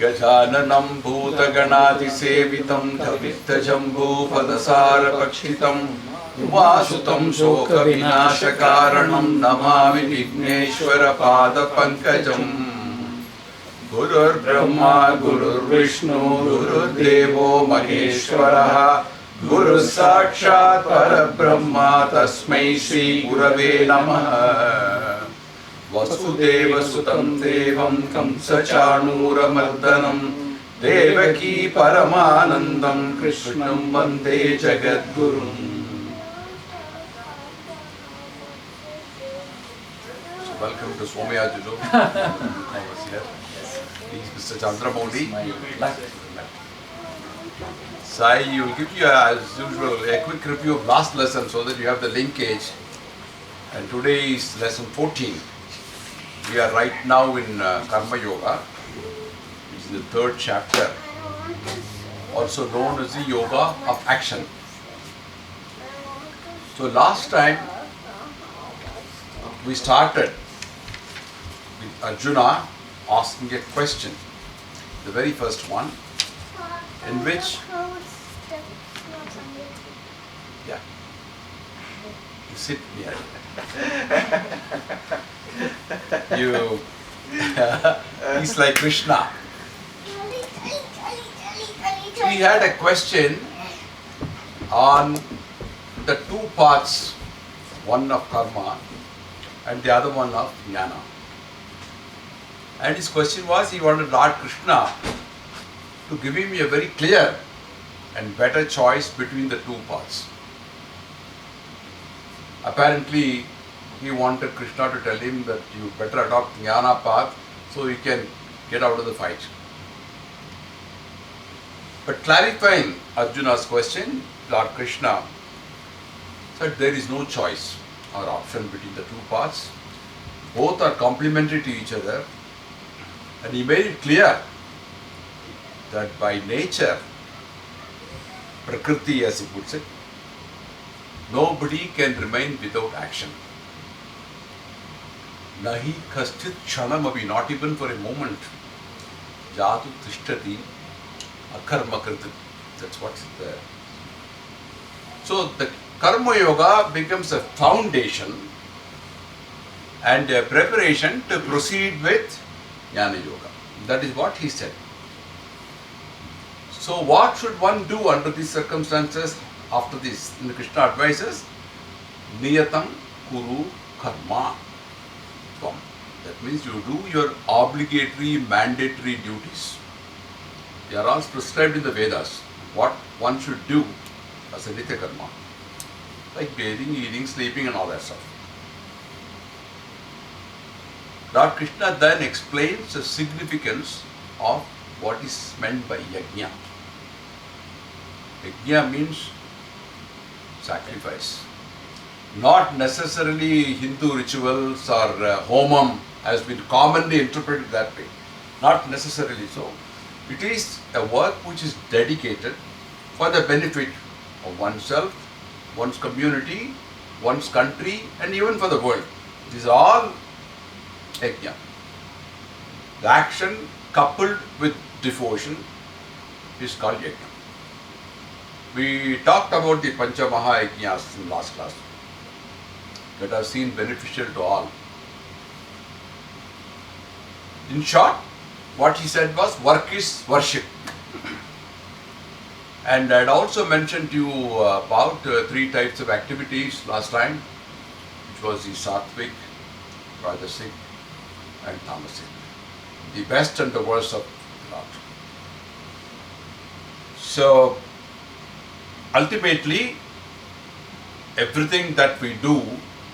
गजाननं भूतगणातिसेवितं धवित्तजम्बूफलसारभक्षितं वासुतं शोकविनाशकारणं नमामि विघ्नेश्वरपादपङ्कजम् गुरुर्ब्रह्मा गुरुर्विष्णु गुरुर्देवो महेश्वरः गुरुः साक्षात् परब्रह्मा तस्मै श्री गुरवे नमः। वसुदेवसुतं देवं कंसचाणूरमर्दनं देवकी परमानन्दं कृष्णं वन्दे जगद्गुरुम्। Welcome to Somayajulu. I was here. Please, Mr. Chandramouli. Sai, you will give you, as usual, a quick review of last lesson so that you have the linkage. And today is lesson 14. We are right now in Karma Yoga, which is the third chapter, also known as the Yoga of Action. So last time we started with Arjuna asking a question, the very first one, in which, yeah, you sit near. He's like Krishna. We had a question on the two parts, one of karma and the other one of jnana. And his question was, he wanted Lord Krishna to give him a very clear and better choice between the two paths. Apparently, he wanted Krishna to tell him that you better adopt jnana path so you can get out of the fight. But clarifying Arjuna's question, Lord Krishna said there is no choice or option between the two paths. Both are complementary to each other. And he made it clear that by nature, Prakriti as he puts it, nobody can remain without action. Nahi kaschit kshanam abhi, not even for a moment. Jatu tishtati akarma kriti. That's what's there. So the Karma Yoga becomes a foundation and a preparation to proceed with Jnana Yoga. That is what he said. So what should one do under these circumstances after this? And Krishna advises, Niyatam Kuru Karma. That means you do your obligatory, mandatory duties. They are all prescribed in the Vedas. What one should do as a Nitya Karma. Like bathing, eating, sleeping and all that stuff. Lord Krishna then explains the significance of what is meant by yajna. Yajna means sacrifice. Not necessarily Hindu rituals or homam has been commonly interpreted that way. Not necessarily so. It is a work which is dedicated for the benefit of oneself, one's community, one's country, and even for the world. These are all yajna. The action coupled with devotion is called yajna. We talked about the Pancha Maha Yajnas in last class that are seen beneficial to all. In short, what he said was work is worship. And I had also mentioned to you about three types of activities last time, which was the Sattvic, Rajasic and Tamasic. The best and the worst of the lot. So, ultimately, everything that we do,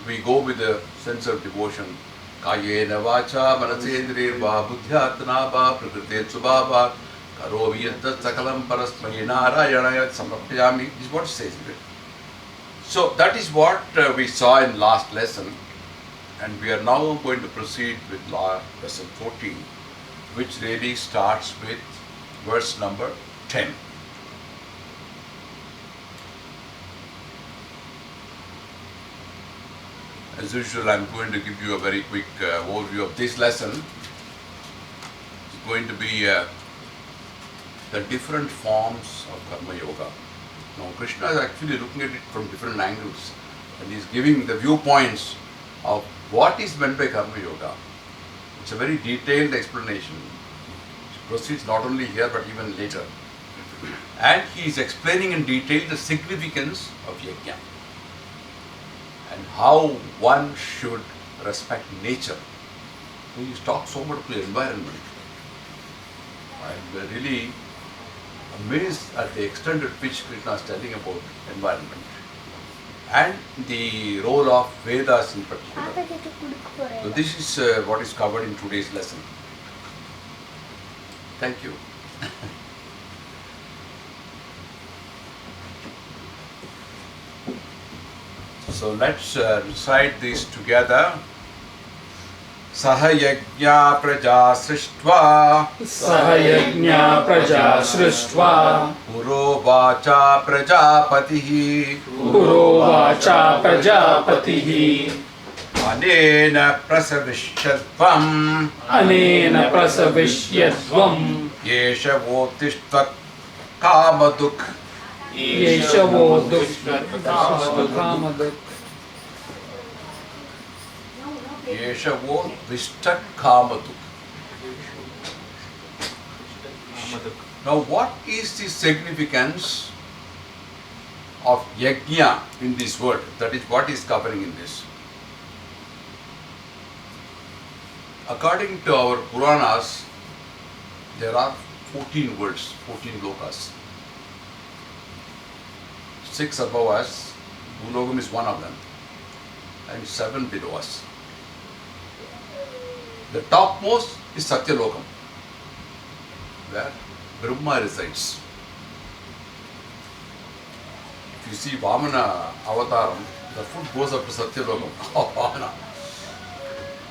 we go with a sense of devotion. Kayena vacha manasendrirva buddhyatana va prakrite subhava karovi yaddat sakalam parasmai narayanaya samapyami is what it says. So that is what we saw in last lesson, and we are now going to proceed with lesson 14, which really starts with verse number 10. As usual, I am going to give you a very quick overview of this lesson. It's going to be the different forms of karma yoga. Now Krishna is actually looking at it from different angles and he is giving the viewpoints of what is meant by karma yoga. It's a very detailed explanation. It proceeds not only here but even later. And he is explaining in detail the significance of yajna and how one should respect nature. He talks so much about the environment. I'm really amazed at the extent at which Krishna is telling about environment and the role of Vedas in particular. So this is what is covered in today's lesson. Thank you. So let's recite this together. Sahayajna praja srishtva Sahayajna praja srishtva Purovacha prajapatihi Purovacha prajapatihi Anena prasavishyatvam Anena prasavishyatvam Yesha votishtat kamaduk Yeshavo dukkamaduk Yeshavo Vishtak Kamaduk. Now, what is the significance of yajna in this word? That is what is covering in this. According to our Puranas, there are 14 words, 14 lokas. 6 above us, Bhulogam is one of them, and 7 below us. The topmost is Satyalokam, where Brahma resides. If you see Vamana Avataram, the foot goes up to Satyalokam of Vamana.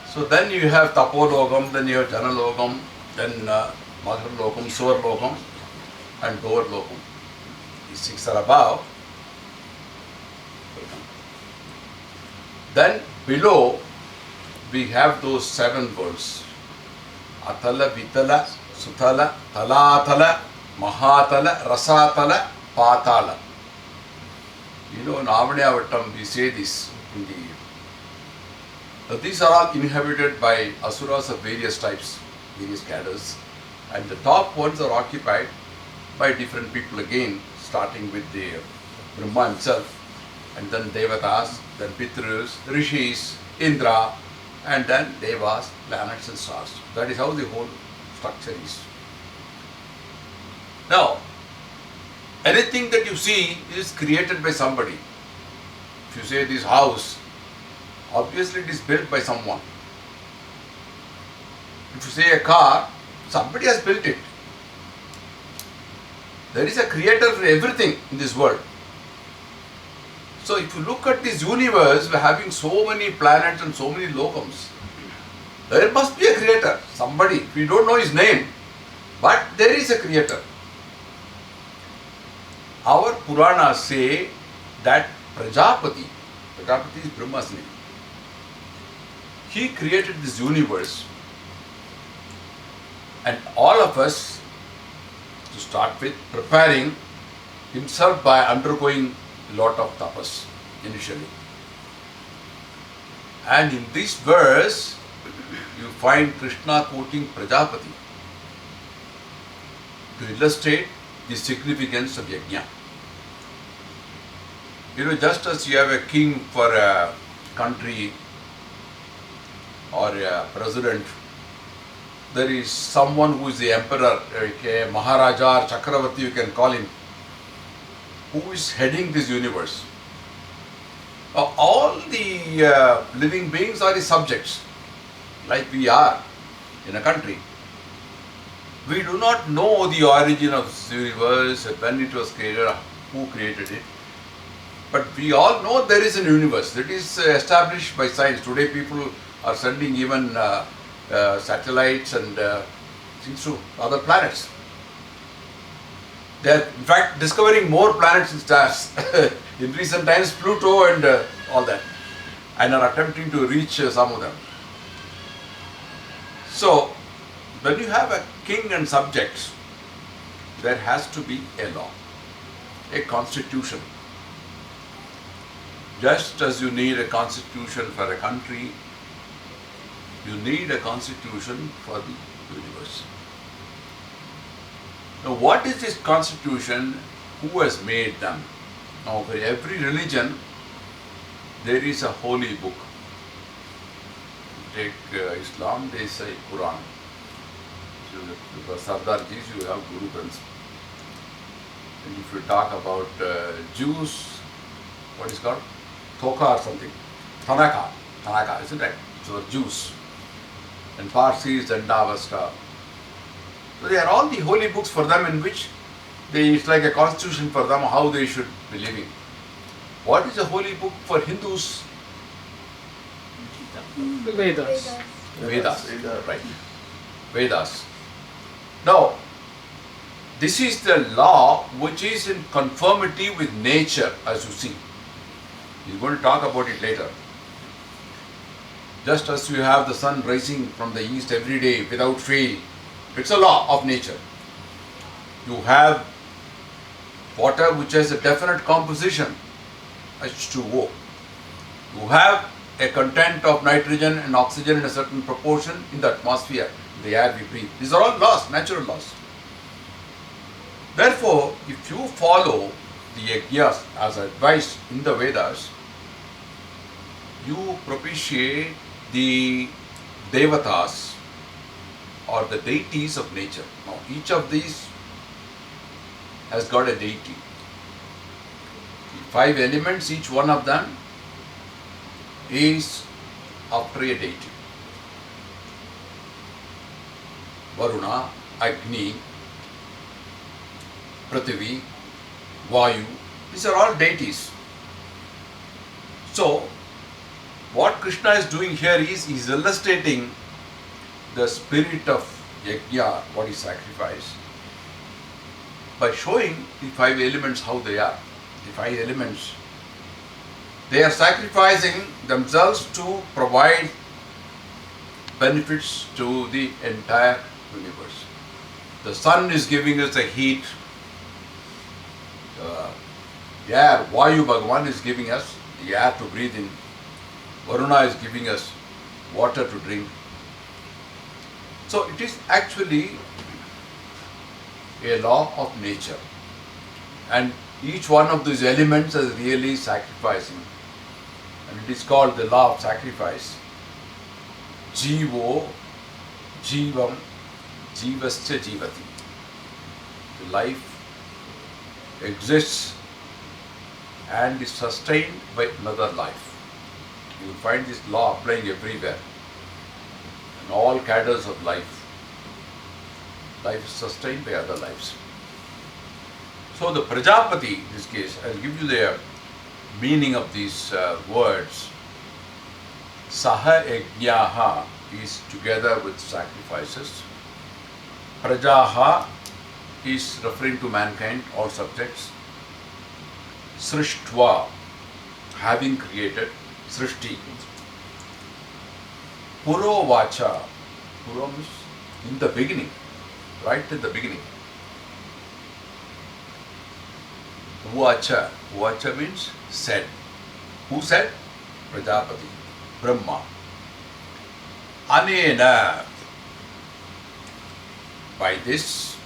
So then you have Tapolokam, then you have Janalokam, then Madharlokam, Suvarlokam, and Dovarlokam. These 6 are above. Then below, we have those 7 words. Atala, Vitala, Sutala, Talatala, Mahatala, Rasatala, Patala. You know, in Avadiyavatam we say this in the... these are all inhabited by asuras of various types, various cadres. And the top ones are occupied by different people again, starting with the Brahma himself, and then Devatas, then Pitrus, Rishis, Indra, and then Devas, planets and stars. That is how the whole structure is. Now, anything that you see is created by somebody. If you say this house, obviously it is built by someone. If you say a car, somebody has built it. There is a creator for everything in this world. So if you look at this universe, we are having so many planets and so many lokams. There must be a creator, somebody. We don't know his name, but there is a creator. Our Puranas say that Prajapati is Brahma's name. He created this universe, and all of us, to start with, preparing himself by undergoing lot of tapas initially. And in this verse, you find Krishna quoting Prajapati to illustrate the significance of yajna. You know, just as you have a king for a country or a president, there is someone who is the emperor, like a Maharaja or Chakravarti, you can call him, who is heading this universe. All the living beings are his subjects, like we are in a country. We do not know the origin of this universe, when it was created, who created it. But we all know there is a universe that is established by science. Today people are sending even satellites and things to other planets. They are in fact discovering more planets and stars. In recent times, Pluto and all that, and are attempting to reach some of them. So, when you have a king and subjects, there has to be a law, a constitution. Just as you need a constitution for a country, you need a constitution for the universe. Now, what is this constitution? Who has made them? Now, for every religion, there is a holy book. Take Islam, they say Quran. So, for Sardarjis, you have Guru Granth. And if you talk about Jews, what is called? Thoka or something. Tanaka, isn't it? So, Jews. And Parsis and Avesta. So, they are all the holy books for them in which it's like a constitution for them how they should be living. What is a holy book for Hindus? Vedas. Vedas, right. Vedas. Now, this is the law which is in conformity with nature, as you see. He's going to talk about it later. Just as you have the sun rising from the east every day without fail, it's a law of nature. You have water which has a definite composition, H2O. You have a content of nitrogen and oxygen in a certain proportion in the atmosphere, the air we breathe. These are all laws, natural laws. Therefore, if you follow the yajnas as advised in the Vedas, you propitiate the devatas or the deities of nature. Now, each of these has got a deity. The 5 elements, each one of them is after a deity. Varuna, Agni, Prithvi, Vayu, these are all deities. So, what Krishna is doing here is he is illustrating the spirit of yajna, what is sacrifice, by showing the 5 elements how they are. The 5 elements, they are sacrificing themselves to provide benefits to the entire universe. The sun is giving us the heat. The air, Vayu Bhagavan is giving us the air to breathe in. Varuna is giving us water to drink. So it is actually a law of nature. And each one of these elements is really sacrificing. And it is called the law of sacrifice. Jivo, Jivam, Jivascha Jivati. The life exists and is sustained by another life. You will find this law applying everywhere. In all cadres of life. Life is sustained by other lives. So the Prajapati, in this case, I will give you the meaning of these words. Saha Yajnaha is together with sacrifices. Prajaha is referring to mankind, all subjects. Srishtva, having created, Srishti. Puro Vacha, Puro means in the beginning, right at the beginning. Vacha, Vacha means said. Who said? Prajapati, Brahma. Anena, by this,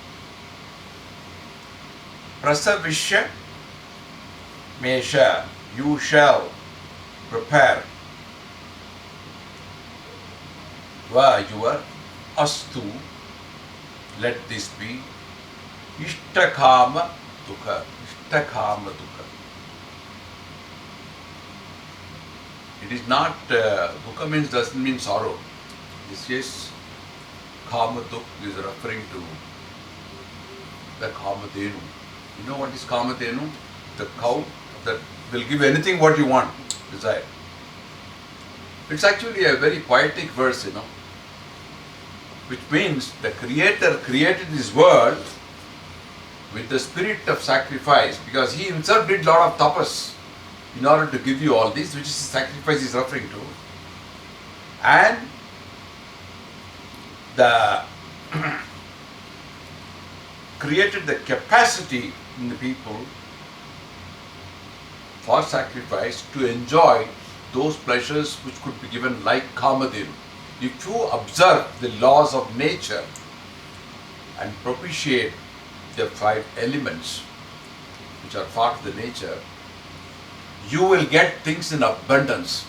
Prasavishya Mesha, you shall prepare your astu, let this be, Ishtakama Dukha, Ishtakama Dukha. It is not, Dukha means doesn't mean sorrow. This is Kama Dukha is referring to the Kamadenu. You know what is Kamadenu? The cow that will give anything what you want, desire. It's actually a very poetic verse, which means the Creator created this world with the spirit of sacrifice, because He Himself did a lot of tapas in order to give you all this, which is the sacrifice He is referring to. And the created the capacity in the people for sacrifice to enjoy those pleasures which could be given like Kamadenu. If you observe the laws of nature and propitiate the 5 elements which are part of the nature, you will get things in abundance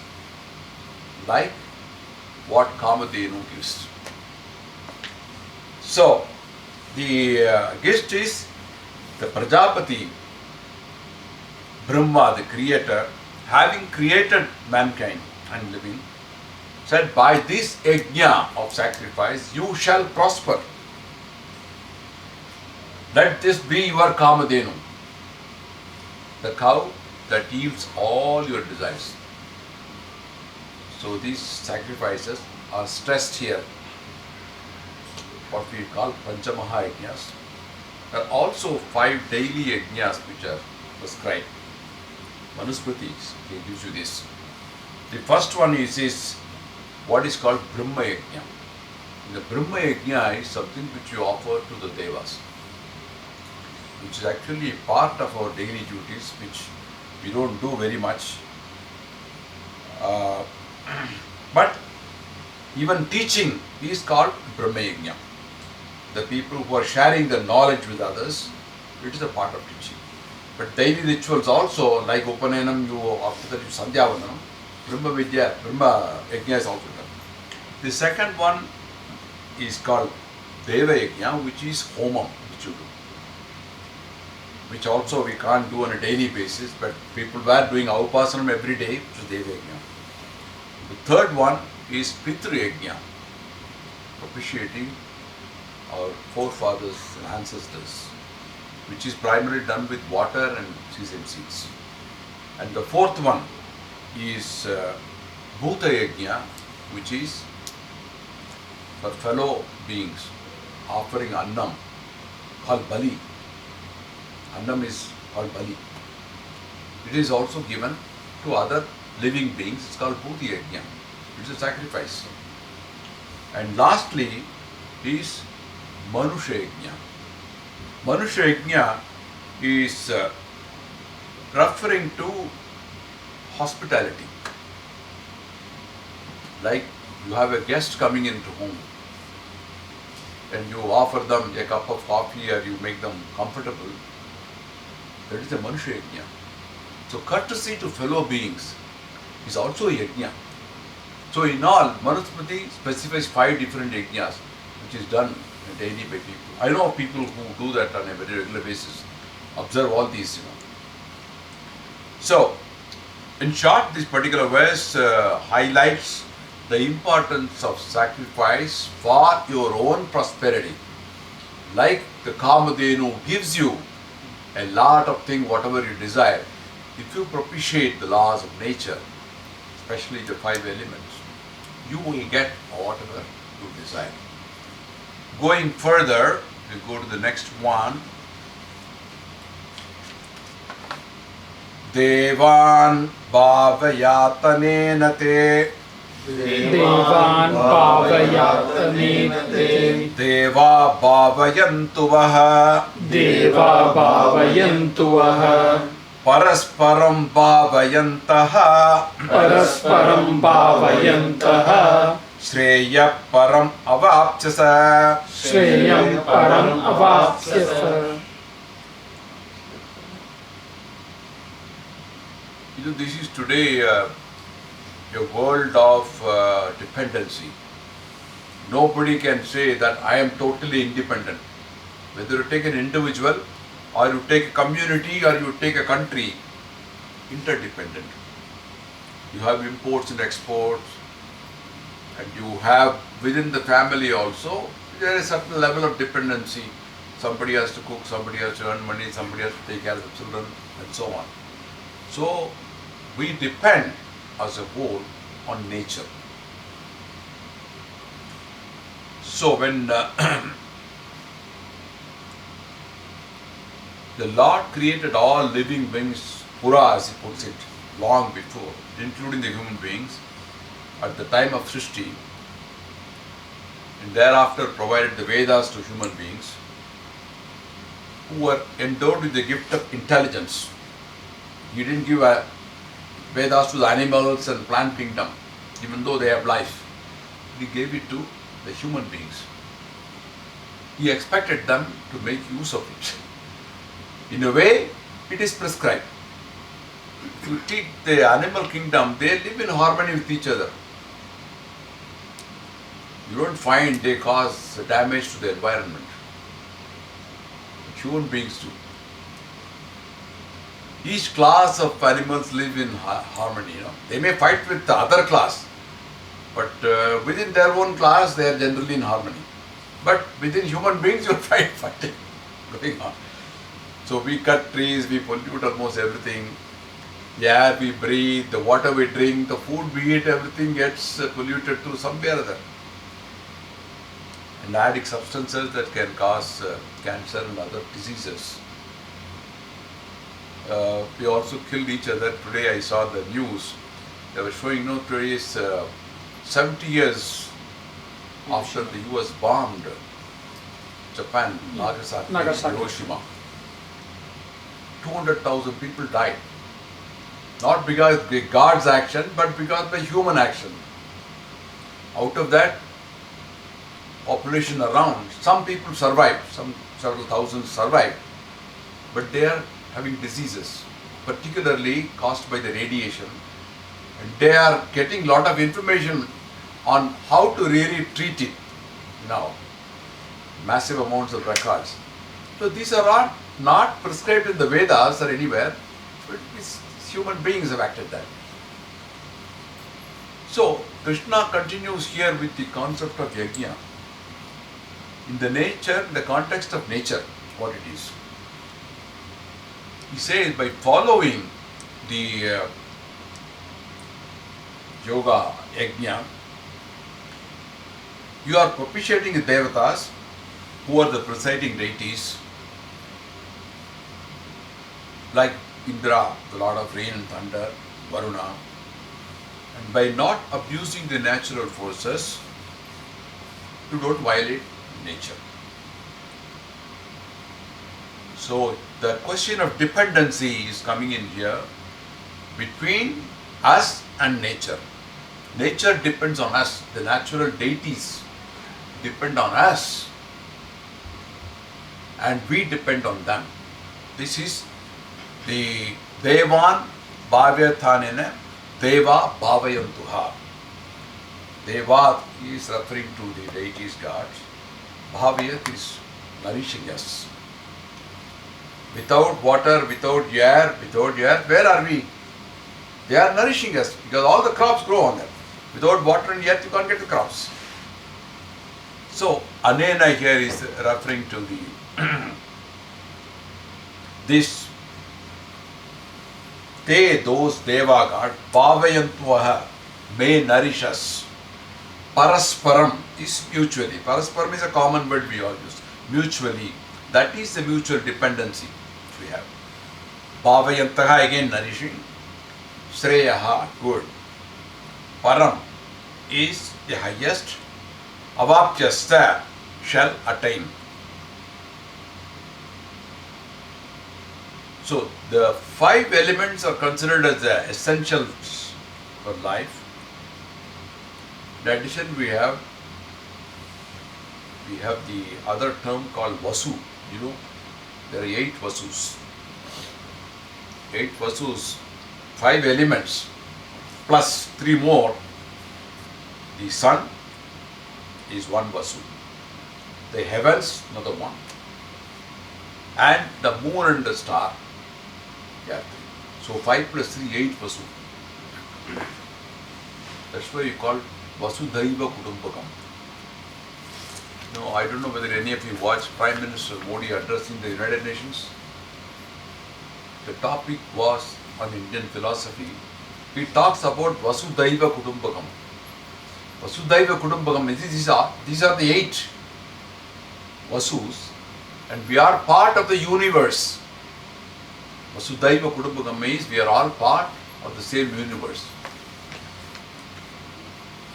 like what Kamadenu gives. So, the gift is the Prajapati, Brahma, the creator, having created mankind and living, said, by this yajna of sacrifice, you shall prosper. Let this be your Kamadenu, the cow that yields all your desires. So these sacrifices are stressed here, what we call Panchamaha yajnas. There are also 5 daily yajnas which are prescribed. Manusmriti gives you this. The first one is what is called Brahma Yajna. The Brahma Yajna is something which you offer to the Devas, which is actually part of our daily duties, which we don't do very much. But even teaching is called Brahma Yajna. The people who are sharing the knowledge with others, it is a part of teaching. But daily rituals also, like Upanayam, after that you Sandhyavanam, Brahma Vidya, Brahma Yajna is also done. The second one is called Deva Yajna, which is Homam, which you do. Which also we can't do on a daily basis, but people were doing Avapasanam every day, which is Deva Yajna. The third one is Pitru Yajna, propitiating our forefathers and ancestors, which is primarily done with water and sesame seeds. And the fourth one is Bhuta Yajna, which is for fellow beings, offering Annam, called Bali. Annam is called Bali. It is also given to other living beings. It's called Bhuti Yajna. It's a sacrifice. And lastly is Manusha Yajna. Manusha Yajna is referring to hospitality. Like you have a guest coming into home and you offer them a cup of coffee or you make them comfortable. That is a Manusha Yajna. So courtesy to fellow beings is also a Yajna. So in all, Manusmriti specifies 5 different Yajnas which is done daily by people. I know people who do that on a very regular basis, observe all these, So, in short, this particular verse highlights the importance of sacrifice for your own prosperity. Like the Kamadenu gives you a lot of things, whatever you desire. If you propitiate the laws of nature, especially the 5 elements, you will get whatever you desire. Going further, we go to the next one. Devan bhavayatanena te. Devan bhavayatanena te. Deva bhavayantu vaha. Deva bhavayantu vaha. Parasparam bhavayantaha. Parasparam bhavayantaha. Shreya param avapchasa. Shreyam param avapsyasa. This is today a world of dependency. Nobody can say that I am totally independent. Whether you take an individual or you take a community or you take a country, interdependent. You have imports and exports, and you have within the family also, there is a certain level of dependency. Somebody has to cook, somebody has to earn money, somebody has to take care of the children, and so on. So, we depend as a whole on nature. So, when the Lord created all living beings, Pura as he puts it, long before, including the human beings, at the time of Srishti, and thereafter provided the Vedas to human beings. who were endowed with the gift of intelligence. He didn't give Vedas to the animals and plant kingdom, even though they have life. He gave it to the human beings. He expected them to make use of it. In a way, it is prescribed. If you take the animal kingdom, they live in harmony with each other. You don't find they cause damage to the environment. Human beings do. Each class of animals live in harmony. They may fight with the other class, but within their own class, they are generally in harmony. But within human beings, you find fighting going on. So we cut trees, we pollute almost everything. The air we breathe, the water we drink, the food we eat, everything gets polluted to some way or other. And adding substances that can cause cancer and other diseases. We also killed each other. Today I saw the news. They were showing, today is 70 years after the US bombed Japan, Nagasaki, Hiroshima. 200,000 people died. Not because of the God's action, but because of the human action. Out of that population around, some people survived, several thousands survived, but they are having diseases, particularly caused by the radiation. And they are getting a lot of information on how to really treat it now. Massive amounts of records. So these are not prescribed in the Vedas or anywhere, but human beings have acted that. So Krishna continues here with the concept of yajna. In the context of nature, what it is. He says by following the yoga, yajna, you are propitiating the devatas, who are the presiding deities, like Indra, the lord of rain and thunder, Varuna, and by not abusing the natural forces, you don't violate nature. So the question of dependency is coming in here between us and nature. Nature depends on us. The natural deities depend on us, and we depend on them. This is the Devan Bhavyathanena Deva Bhavayantuha. Deva is referring to the deities, gods. Bhavyat is nourishing us. Without water, without air, where are we? They are nourishing us because all the crops grow on them. Without water and air, you can't get the crops. So, Anena here is referring to the this those Deva God, Bhavayantuha, may nourish us. Parasparam is mutually. Parasparam is a common word we all use. Mutually. That is the mutual dependency we have. Bhavayantaha, again nourishing. Shreyaha, good. Param is the highest. Avapyasta, shall attain. So the 5 elements are considered as the essentials for life. In addition, we have the other term called Vasu. There are 8 Vasus. 8 Vasus, 5 elements, plus 3 more. The sun is 1 Vasu. The heavens, another 1. And the moon and the star. Yeah. So 5 plus 3, 8 Vasu. That's why you call Vasudhaiva Kutumbakam. No, I don't know whether any of you watched Prime Minister Modi addressing the United Nations. The topic was on Indian philosophy. He talks about Vasudhaiva Kutumbakam. Vasudhaiva Kutumbakam, these are the 8 Vasus, and we are part of the universe. Vasudhaiva Kutumbakam means we are all part of the same universe.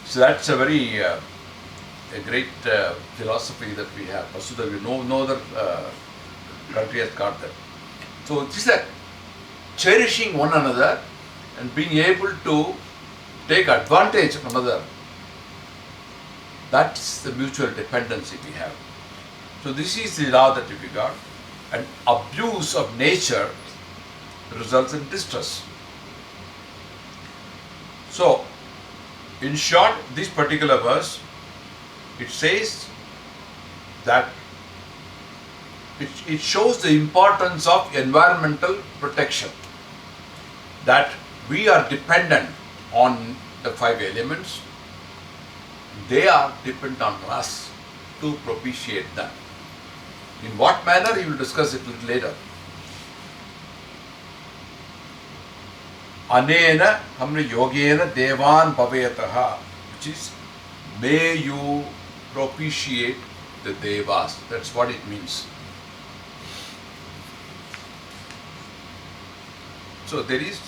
So that's a very a great philosophy that we have. Vasudhaiva, no other country has got that. So this is a cherishing one another and being able to take advantage of another. That's the mutual dependency we have. So this is the law that we got. And abuse of nature results in distress. So, in short, this particular verse, it says that it shows the importance of environmental protection. That we are dependent on the five elements. They are dependent on us to propitiate them. In what manner, he will discuss it a little later. Anena hamne yogena devan bhavayataha, which is, may you propitiate the devas. That's what it means. So there is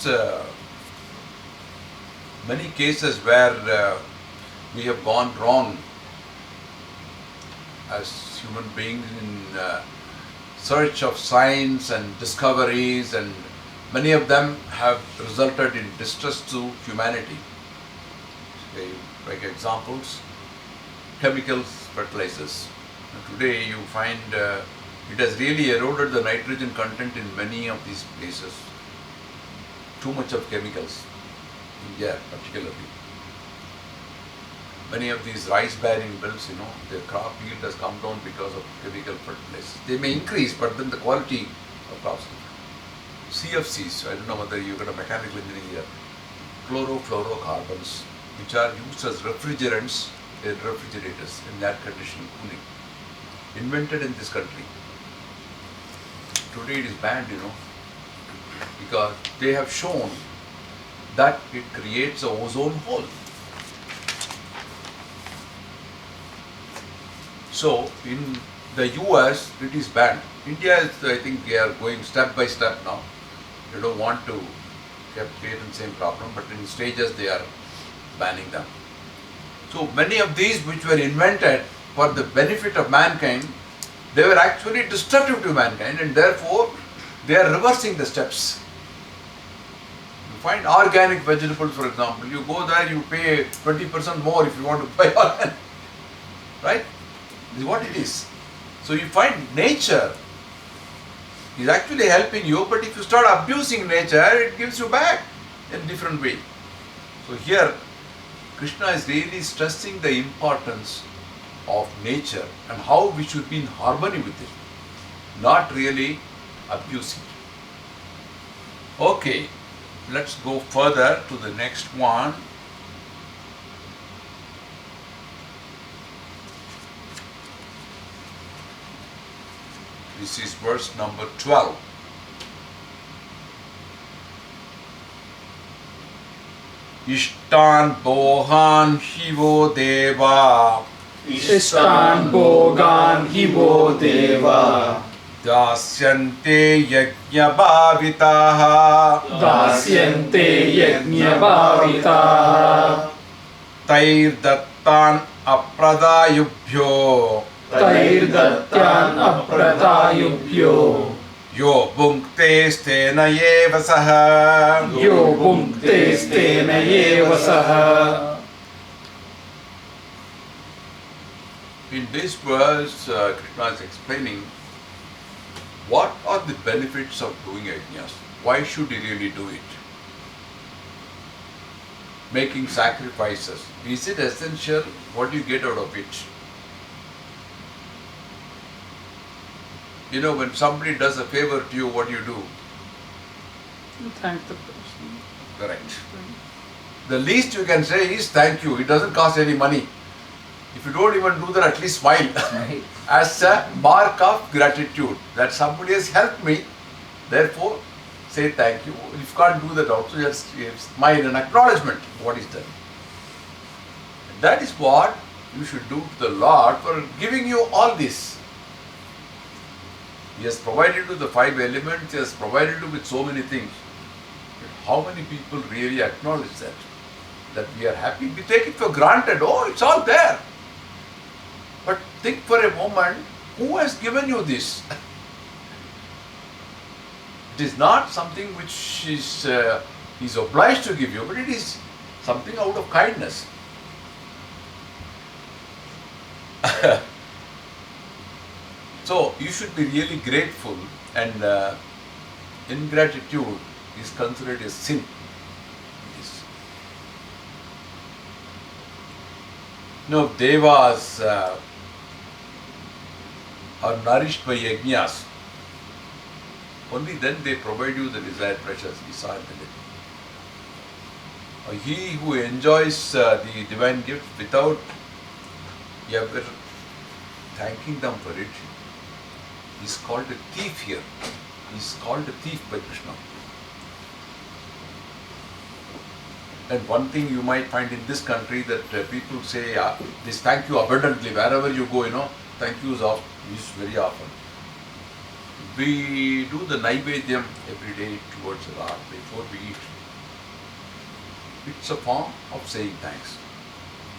many cases where we have gone wrong as human beings in search of science and discoveries, and many of them have resulted in distress to humanity. Say, like examples, chemicals, fertilizers. And today you find it has really eroded the nitrogen content in many of these places. Too much of chemicals, India particularly. Many of these rice-bearing belts, their crop yield has come down because of chemical fertilizers. They may increase, but then the quality of crops. CFCs, I don't know whether you've got a mechanical engineering here, chlorofluorocarbons, which are used as refrigerants in refrigerators, in air conditioning, cooling, invented in this country. Today it is banned, because they have shown that it creates an ozone hole. So in the US, it is banned. India is, I think, they are going step by step now. They don't want to create the same problem, but in stages they are banning them. So many of these which were invented for the benefit of mankind, they were actually destructive to mankind, and therefore they are reversing the steps. You find organic vegetables, for example, you go there, you pay 20% more if you want to buy organic, right? This is what it is. So you find nature is actually helping you, but if you start abusing nature, it gives you back in a different way. So here, Krishna is really stressing the importance of nature and how we should be in harmony with it, not really abusing it. Okay, let's go further to the next one. This is verse number 12. Ishtan bohan hivo deva. Ishtan bogan hivo deva. Dasyante yajna bhavitaha. Dasyante yajna bhavitaha. Tair dattan apradayubhyo. Tair datyan apratayubhyo. Yo bhunkte stena yeva saha. Yo bhunkte stena yeva saha. In this verse, Krishna is explaining what are the benefits of doing yajnas. Why should he really do it? Making sacrifices. Is it essential? What do you get out of it? When somebody does a favor to you, what do you do? Thank the person. Correct. The least you can say is thank you. It doesn't cost any money. If you don't even do that, at least smile. Right. As a mark of gratitude that somebody has helped me. Therefore, say thank you. If you can't do that also, just smile in acknowledgement of what is done. And that is what you should do to the Lord for giving you all this. He has provided you the five elements, He has provided you with so many things. But how many people really acknowledge that? That we are happy? We take it for granted. Oh, it's all there. But think for a moment, who has given you this? It is not something which is he is obliged to give you, but it is something out of kindness. So you should be really grateful, and ingratitude is considered a sin. Yes. No, devas are nourished by yajnas. Only then they provide you the desired pleasures. He who enjoys the divine gift without ever thanking them for it is called a thief here. He is called a thief by Krishna. And one thing you might find in this country that people say this thank you abundantly wherever you go, thank yous are used very often. We do the naivedyam every day towards the Lord before we eat. It's a form of saying thanks.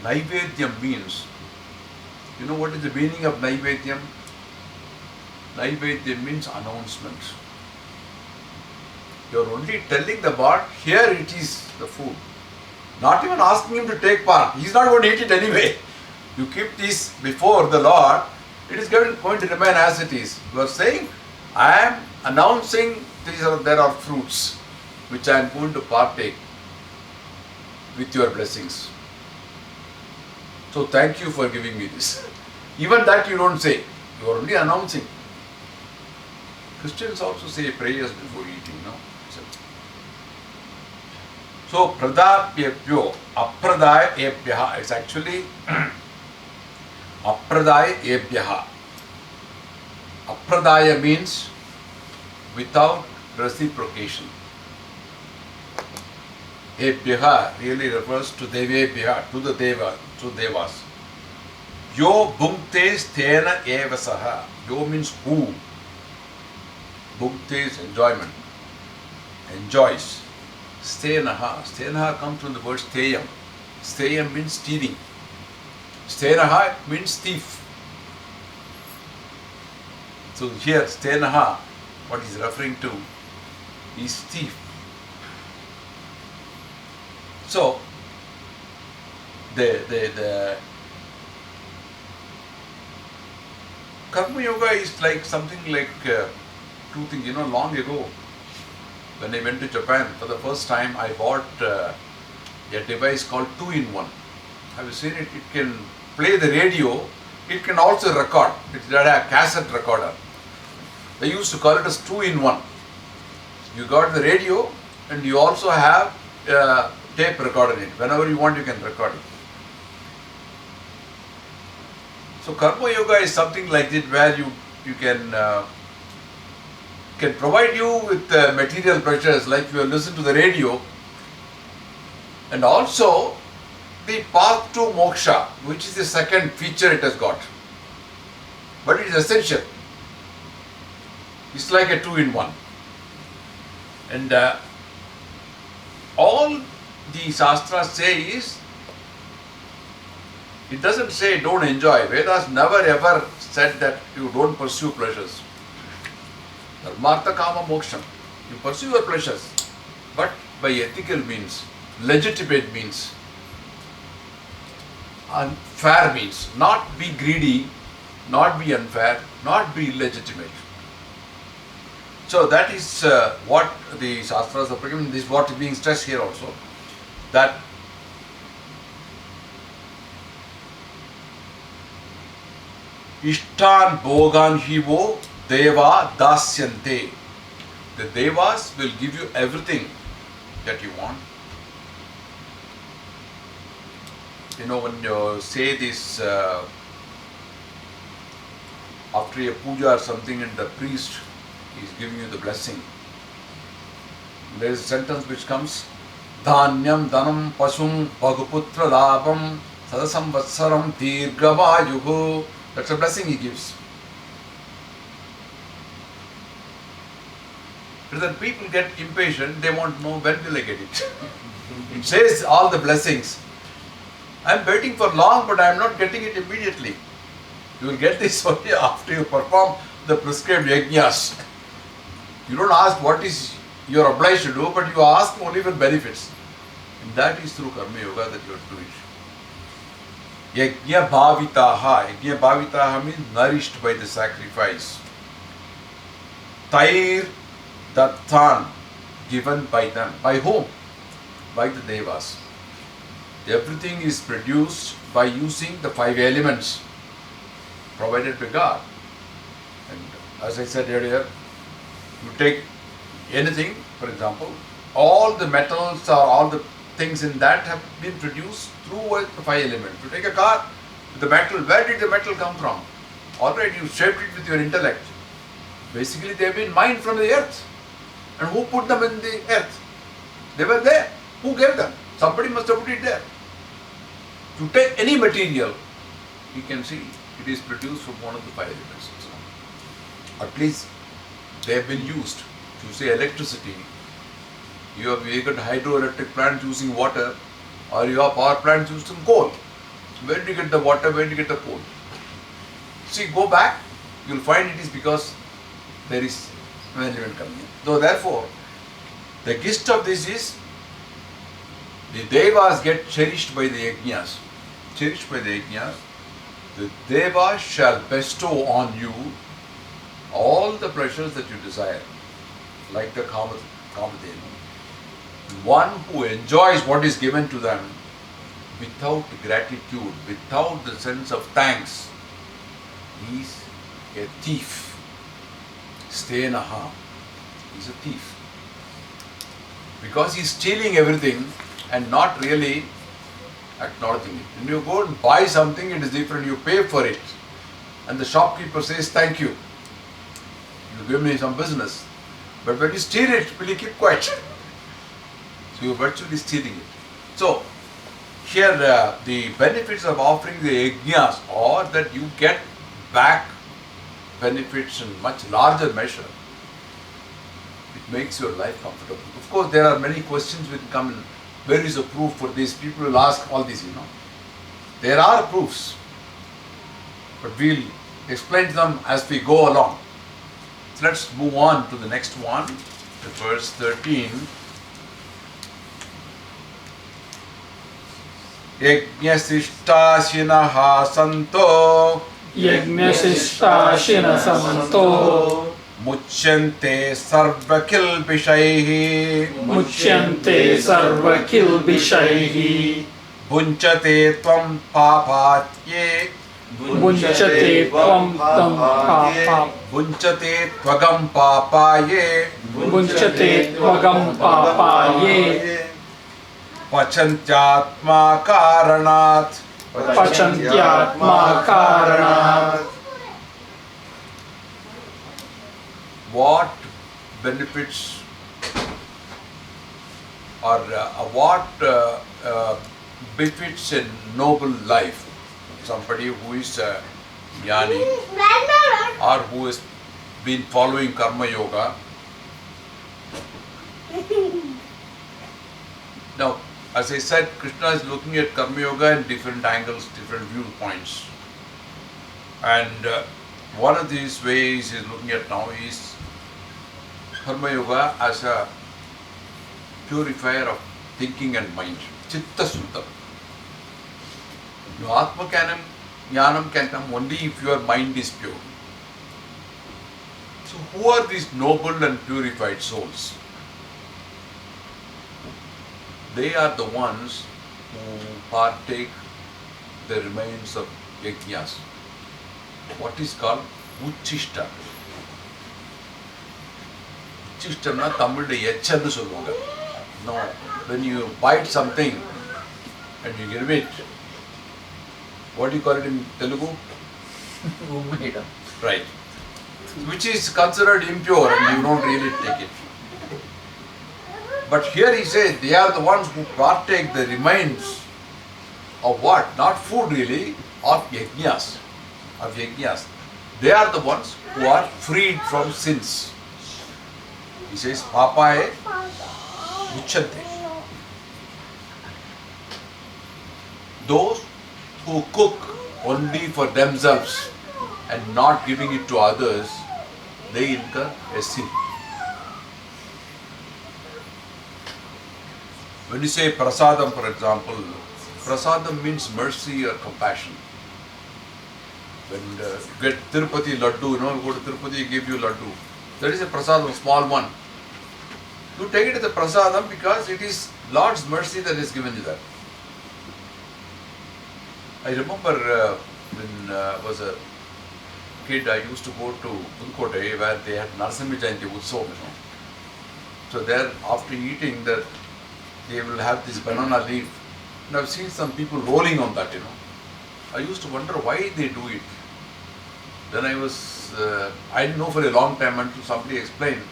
Naivedyam means, you know what is the meaning of naivedyam? Naivedyam means announcement. You are only telling the Lord, here it is the food. Not even asking him to take part. He is not going to eat it anyway. You keep this before the Lord, it is going to remain as it is. You are saying, I am announcing there are fruits which I am going to partake with your blessings. So thank you for giving me this. Even that you don't say. You are only announcing. Christians also say prayers before eating, no? So pradapyebhyo, apradaya ebhyaha. It's actually apradaya ebhyaha. Apradaya means without reciprocation. Ebhyaha really refers to devebhyaha, to the devas. Yo bhunkte sthena evasaha. Yo means who. Bhunkte is enjoyment. Enjoys. Stenaha. Stenaha comes from the word steyam. Steyam means stealing. Stenaha means thief. So here stenaha, what he's referring to is thief. So the Karma Yoga is like something like two things. Long ago, when I went to Japan for the first time, I bought a device called 2-in-1. Have you seen it? It can play the radio, it can also record. It's got a cassette recorder. They used to call it as 2-in-1. You got the radio and you also have a tape recorder in it. Whenever you want, you can record it. So Karma Yoga is something like that where you can provide you with material pleasures like you listen to the radio, and also the path to moksha, which is the second feature it has got. But it is essential. It's like a 2-in-1. And all the Shastras say is, it doesn't say don't enjoy. Vedas never ever said that you don't pursue pleasures. Dharmartha kama moksham. You pursue your pleasures, but by ethical means, legitimate means, and fair means. Not be greedy, not be unfair, not be illegitimate. So that is what the Shastras are bringing. This is what is being stressed here also. That Ishtan Bhogan Hivo Deva Dasyante. The Devas will give you everything that you want. When you say this after a puja or something and the priest is giving you the blessing, there is a sentence which comes, Dhanyam Dhanam Pasum Bhaguputra Labam Sadasam Vatsaram Dirgavayuhu. That's a blessing he gives. But then people get impatient, they want to know when will I get it. It says all the blessings. I am waiting for long, but I am not getting it immediately. You will get this only after you perform the prescribed yajnas. You don't ask what is you are obliged to do, but you ask only for benefits. And that is through Karma Yoga that you are doing. Yajna bhavitaha. Yajna bhavitaha means nourished by the sacrifice. Tair dattan, given by them. By whom? By the devas. Everything is produced by using the 5 elements provided by God. And as I said earlier, you take anything, for example, all the metals or all the things in that have been produced through the 5 elements. You take a car, the metal, where did the metal come from? Alright, you shaped it with your intellect. Basically, they have been mined from the earth. And who put them in the earth? They were there. Who gave them? Somebody must have put it there. To take any material, you can see it is produced from one of the 5 elements. So, at least they have been used. To say electricity, you have got hydroelectric plants using water, or you have power plants using coal. Where do you get the water? Where do you get the coal? See, go back, you will find it is because there is an element coming in. So therefore, the gist of this is the devas get cherished by the yajnas. Cherished by the yajnas, the devas shall bestow on you all the pleasures that you desire, like the Kamadeva. One who enjoys what is given to them without gratitude, without the sense of thanks, is a thief. Stenaha. He is a thief. Because he is stealing everything and not really acknowledging it. When you go and buy something, it is different. You pay for it. And the shopkeeper says, thank you. You give me some business. But when you steal it, will you keep quiet? So you are virtually stealing it. So, here the benefits of offering the yajnas are that you get back benefits in much larger measure. It makes your life comfortable. Of course, there are many questions which come in. Where is the proof for this? People will ask all this, There are proofs. But we'll explain them as we go along. So let's move on to the next one, the verse 13. Yajnasishtashinaha santo Yajnasishtashina samanto Muchyante sarvakilbishaihi Muchyante sarvakilbishaihi Bunchate tvam papatye Bunchate tvam papa Bunchate tvagam papaye Bunchate tvagam papaye Pachantyatma karanat Pachantyatma karanat. What benefits or what befits a noble life? Somebody who is a jnani or who has been following karma yoga. Now, as I said, Krishna is looking at karma yoga in different angles, different viewpoints. And one of these ways he is looking at now is karma yoga as a purifier of thinking and mind. Chitta Suddham. Your Atma Jnanam can come only if your mind is pure. So who are these noble and purified souls? They are the ones who partake the remains of yajnas. What is called Uchishta. Uchishtamna Tamil echanu solvanga. No, when you bite something and you give it, what do you call it in Telugu? Right. Which is considered impure and you don't really take it. But here he says they are the ones who partake the remains of what? Not food really, of yajnas. They are the ones who are freed from sins. He says, Papaye Muchante. Those who cook only for themselves and not giving it to others, they incur a sin. When you say prasadam, for example, prasadam means mercy or compassion. When you get Tirupati laddu, you go to Tirupati, give you laddu. That is a prasadam, small one. You take it as a prasadam because it is Lord's mercy that is given you that. I remember when I was a kid, I used to go to Pudukottai where they had Narasimha Jayanti Utsavam, So there, after eating that, they will have this banana leaf. And I've seen some people rolling on that, I used to wonder why they do it. Then I didn't know for a long time until somebody explained.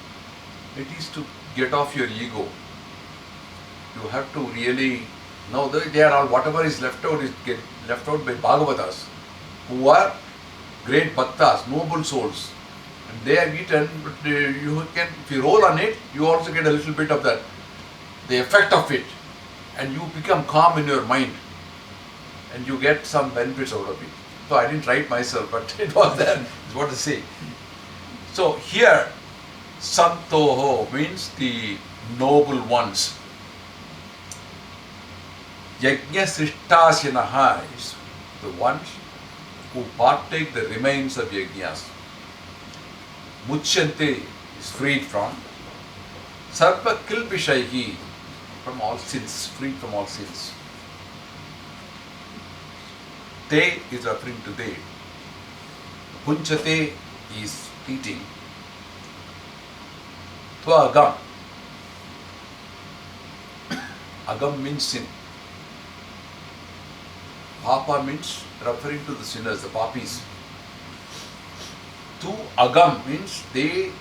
It is to get off your ego. You have to really know that they are all, whatever is left out is get left out by Bhagavatas, who are great bhaktas, noble souls. And they are eaten, but if you roll on it, you also get a little bit of that, the effect of it. And you become calm in your mind. And you get some benefits out of it. So I didn't try it myself, but it was there, is what to say. So here, Santoho means the noble ones. Yajna Srishtasinaha is the ones who partake the remains of yajnas. Muchyante is freed from. Sarva kilpishaihi, from all sins, freed from all sins. Te is referring to they. Punchate is eating. Tva agam. Agam means sin. Papa means referring to the sinners, the papis. Tu agam means they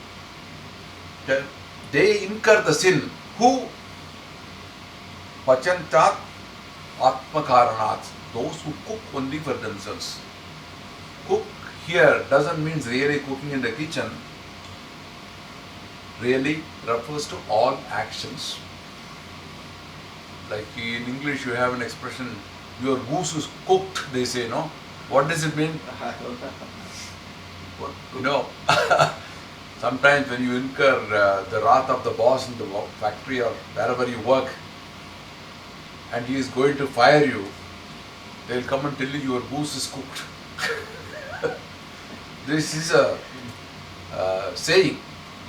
incur the sin. Who? Pachantat atmakaranat. Those who cook only for themselves. Cook here doesn't mean really cooking in the kitchen. Really refers to all actions. Like in English you have an expression, your goose is cooked, they say, no? What does it mean? Sometimes when you incur the wrath of the boss in the factory or wherever you work, and he is going to fire you, they will come and tell you your goose is cooked. This is a saying,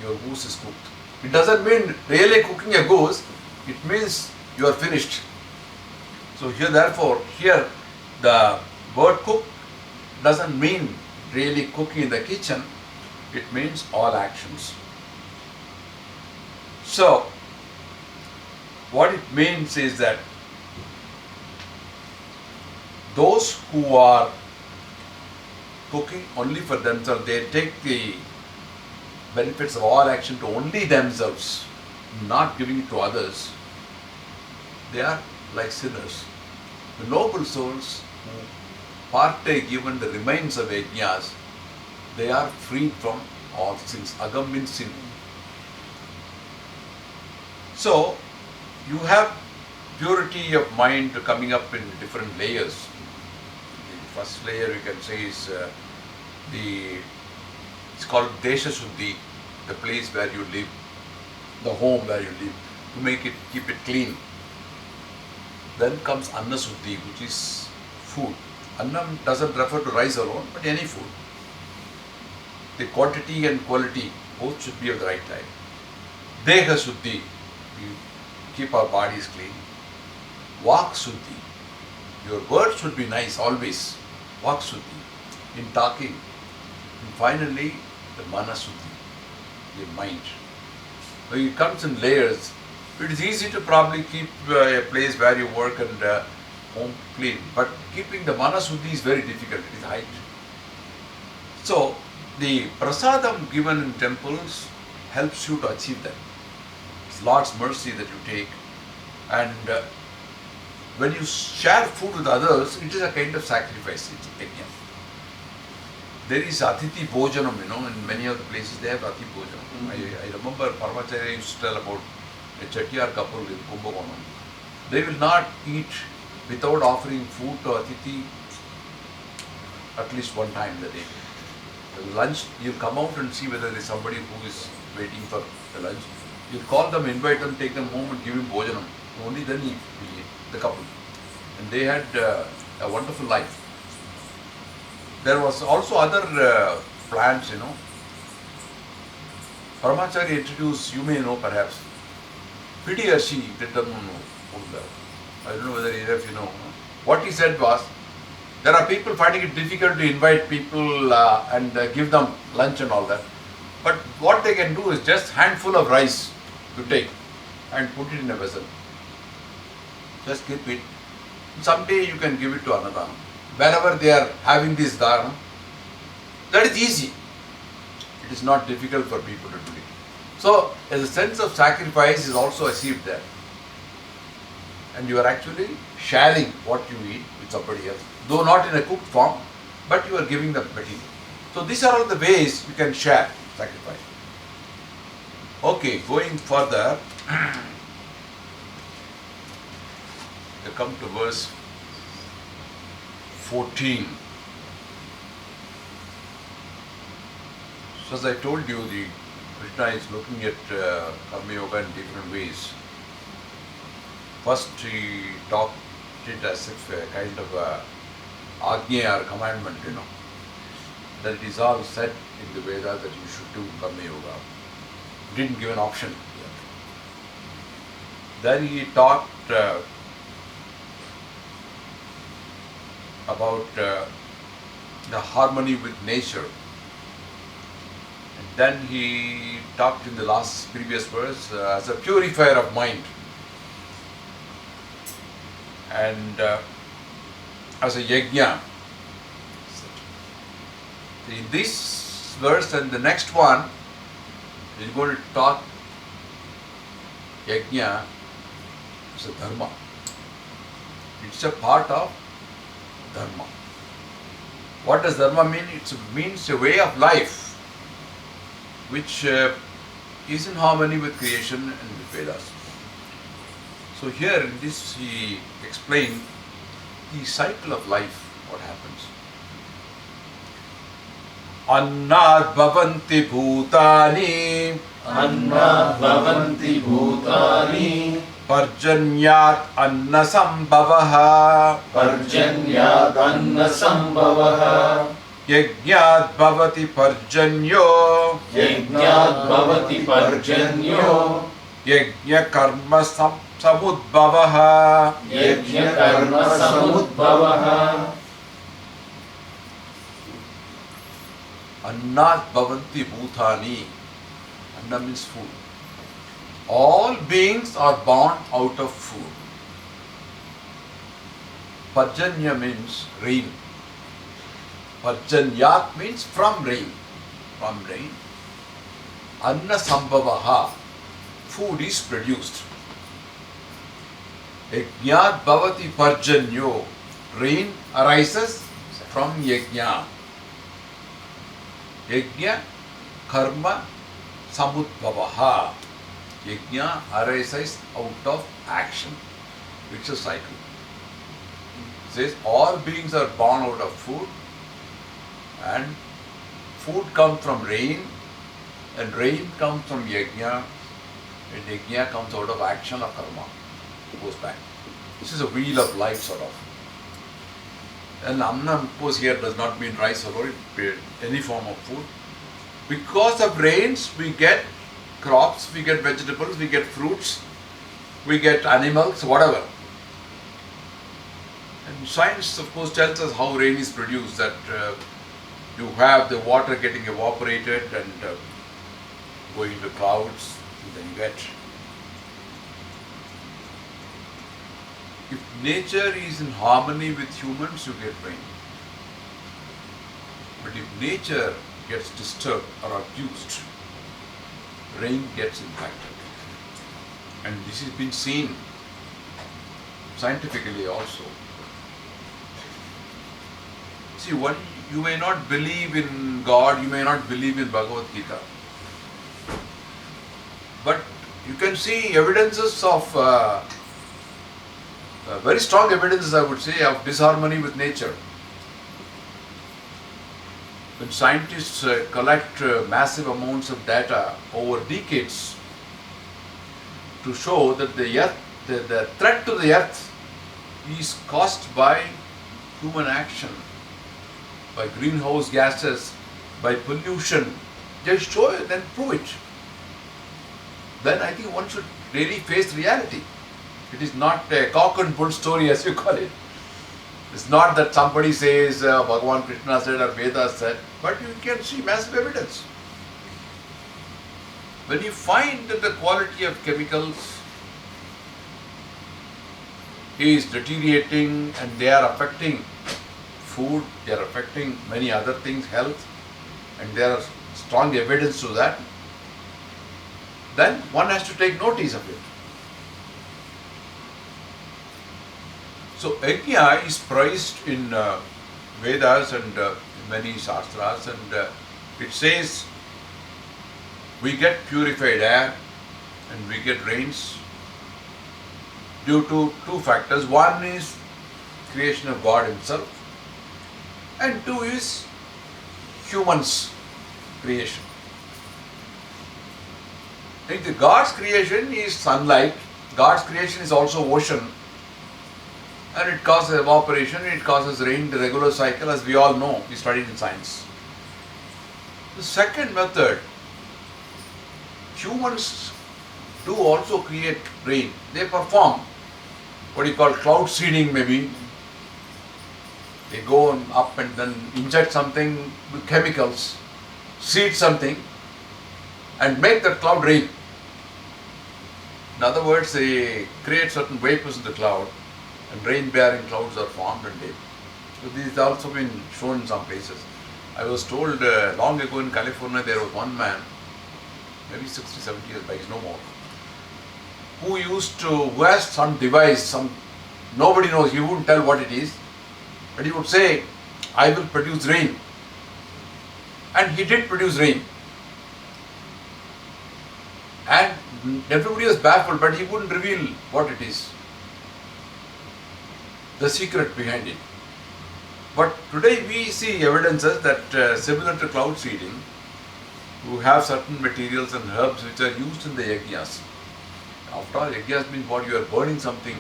your goose is cooked. It doesn't mean really cooking a goose, it means you are finished. So here, therefore, here the word cook doesn't mean really cooking in the kitchen, it means all actions. So, what it means is that those who are cooking only for themselves, they take the benefits of all action to only themselves, not giving it to others. They are like sinners. The noble souls who partake even the remains of yajnas, they are freed from all sins. Agam means sin. So, you have purity of mind coming up in different layers. The first layer you can say is it's called Desha Shuddhi, the place where you live, the home where you live, to keep it clean. Then comes Anna Shuddhi, which is food. Annam doesn't refer to rice alone, but any food. The quantity and quality both should be of the right type. Deha Shuddhi, we keep our bodies clean. Vak Shuddhi, your words should be nice always. Vak Shuddhi, in talking. And finally, the Mana Shuddhi, the mind. When it comes in layers, it is easy to probably keep a place where you work and home clean, but keeping the Mana Shuddhi is very difficult, it is hard. So, the prasadam given in temples helps you to achieve that. It's Lord's mercy that you take, and when you share food with others, it is a kind of sacrifice, it's a yajna. There is Atithi Bhojanam, in many of the places they have Atithi Bhojanam. I remember Paramacharya used to tell about a Chettiar couple in Kumbakonam. They will not eat without offering food to Atithi at least one time in the day. The lunch, you'll come out and see whether there is somebody who is waiting for the lunch. You'll call them, invite them, take them home and give him Bhojanam. Only then the couple. And they had a wonderful life. There was also other plants, Paramacharya introduced, you may know perhaps, Pidiyashi, they don't know. I don't know whether either of you know. What he said was, there are people finding it difficult to invite people and give them lunch and all that. But what they can do is just handful of rice to take and put it in a vessel. Just keep it. Someday you can give it to Annadana. Wherever they are having this dharma, that is easy. It is not difficult for people to do it. So, a sense of sacrifice is also achieved there. And you are actually sharing what you eat with somebody else. Though not in a cooked form, but you are giving them material. So these are all the ways you can share sacrifice. Okay, going further, to come to verse 14. So as I told you, the Krishna is looking at Karma Yoga in different ways. First he talked it as if a kind of a Agnya or commandment, that it is all said in the Veda that you should do Karma Yoga. Didn't give an option. Then he talked about the harmony with nature. And then he talked in the previous verse as a purifier of mind. And as a yajna. In this verse and the next one, he is going to talk yajna as a dharma. It's a part of dharma. What does dharma mean? It means a way of life which is in harmony with creation and with Vedas. So here in this he explained the cycle of life, what happens. Annat bhavanti bhutani, Annat bhavanti bhutani, Parjanyat anna sambhavaha, Parjanyat anna sambhavaha, Yajñat bhavati parjanyo, Yajñat bhavati parjanyo, Yajña karma samudbhavaha, Yajña karma samudbhavaha. Annat bhavanti bhutani. Anna means food. All beings are born out of food. Parjanya means rain. Parjanyat means from rain. From rain. Anna sambhavaha. Food is produced. Yajñat bhavati parjanyo. Rain arises from yajna. Yajna karma samudbhavaha. Yajna arises out of action. It's a cycle. It says all beings are born out of food, and food comes from rain, and rain comes from yajna, and yajna comes out of action of karma. It goes back. This is a wheel of life, sort of. And Anna, of course, here does not mean rice or any form of food. Because of rains, we get crops, we get vegetables, we get fruits, we get animals, whatever. And science, of course, tells us how rain is produced, that you have the water getting evaporated and going into clouds, and then you get. If nature is in harmony with humans, you get rain. But if nature gets disturbed or abused, rain gets impacted. And this has been seen scientifically also. See, you may not believe in God, you may not believe in Bhagavad Gita, but you can see evidences of very strong evidences, I would say, of disharmony with nature. When scientists collect massive amounts of data over decades to show that the earth the threat to the earth is caused by human action, by greenhouse gases, by pollution. Just show it and prove it. Then I think one should really face reality. It is not a cock and bull story as you call it. It's not that somebody says Bhagavan Krishna said or Vedas said, but you can see massive evidence. When you find that the quality of chemicals is deteriorating and they are affecting food, they are affecting many other things, health, and there are strong evidence to that, then one has to take notice of it. So yajna is prized in Vedas and many Shastras, and it says we get purified air and we get rains due to two factors. One is creation of God Himself, and two is humans' creation. Like the God's creation is sunlight, God's creation is also ocean, and it causes evaporation, it causes rain, the regular cycle, as we all know, we studied in science. The second method, humans do also create rain. They perform what you call cloud seeding maybe. They go up and then inject something with chemicals, seed something, and make that cloud rain. In other words, they create certain vapors in the cloud, and rain-bearing clouds are formed, and so this has also been shown in some places. I was told long ago in California there was one man, maybe 60, 70 years back, no more, who has some device, nobody knows, he wouldn't tell what it is, but he would say, I will produce rain. And he did produce rain. And everybody was baffled, but he wouldn't reveal what it is, the secret behind it. But today we see evidences that similar to cloud seeding, who have certain materials and herbs which are used in the yajnas. After all, yajnas means what? You are burning something,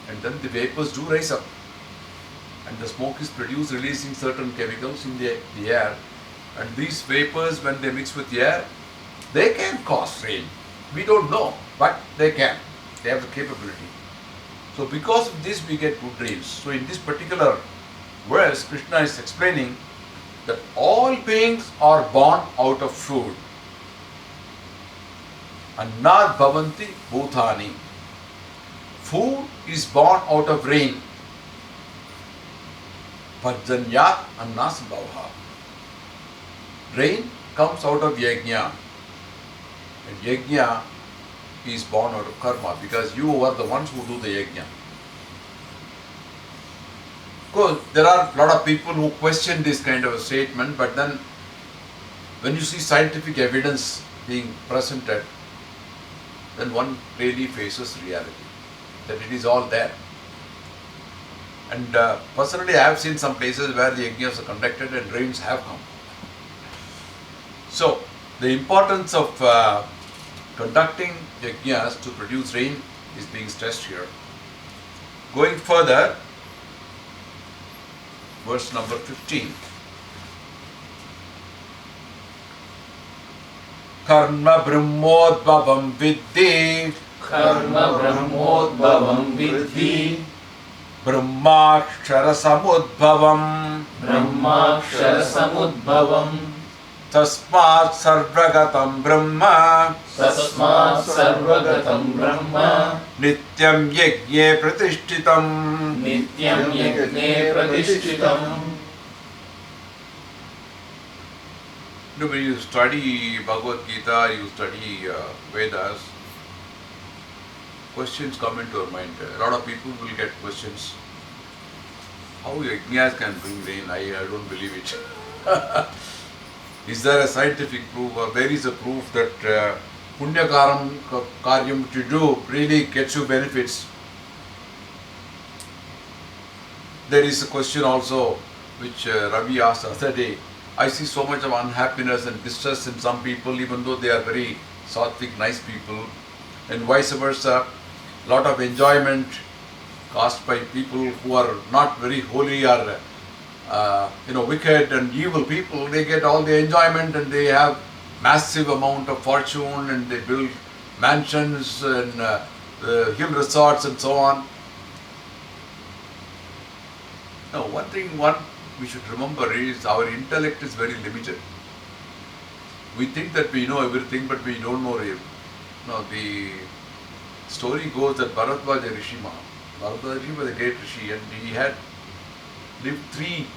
and then the vapors do rise up. And the smoke is produced releasing certain chemicals in the air. And these vapors, when they mix with the air, they can cause rain. We don't know, but they can. They have the capability. So because of this we get good rains. So in this particular verse, Krishna is explaining that all beings are born out of food. Annad bhavanti bhutani. Food is born out of rain. Parjanyat annasambhavaha. Rain comes out of yajna. And yajna is born out of karma, because you are the ones who do the yajna. Of course, there are a lot of people who question this kind of a statement, but then when you see scientific evidence being presented, then one really faces reality, that it is all there. And personally, I have seen some places where the yajnas are conducted and rains have come. So, the importance of conducting yajnas to produce rain is being stressed here. Going further, verse number 15. Karma brahmodbhavam vidhi. Karma brahmodbhavam vidhi. Brahmakshara samudbhavam. Brahmakshara samudbhavam. Tasmat sarvagatam brahma. Tasmat sarvagatam brahma. Nityam yajne pratishtitam. Nityam yajne pratishtitam. When you study Bhagavad Gita, you study Vedas, questions come into your mind. A lot of people will get questions. How yajnas can bring rain? I don't believe it. Is there a scientific proof, or there is a proof that punya karyam which you do really gets you benefits? There is a question also which Ravi asked the other day. I see so much of unhappiness and distress in some people, even though they are very sattvic, nice people, and vice versa. lot of enjoyment caused by people who are not very holy or wicked and evil people. They get all the enjoyment and they have massive amount of fortune and they build mansions and hill resorts and so on. Now, one thing we should remember is our intellect is very limited. We think that we know everything, but we don't know it. Now, the story goes that Bharadwaja Rishi was a great Rishi, and he had lived 3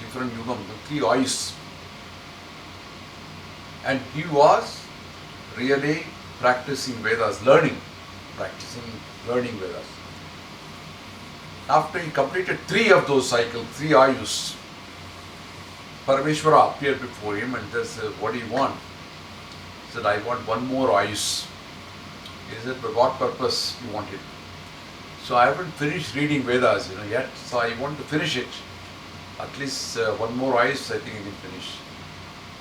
different yugams, 3 ayus. And he was really practicing Vedas, learning Vedas. After he completed 3 of those cycles, 3 ayus, Parameshwara appeared before him and said, "What do you want?" He said, "I want 1 more ayus." He said, "For what purpose you want it?" "So I haven't finished reading Vedas, yet. So I want to finish it. At least 1 more ayus, I think I can finish."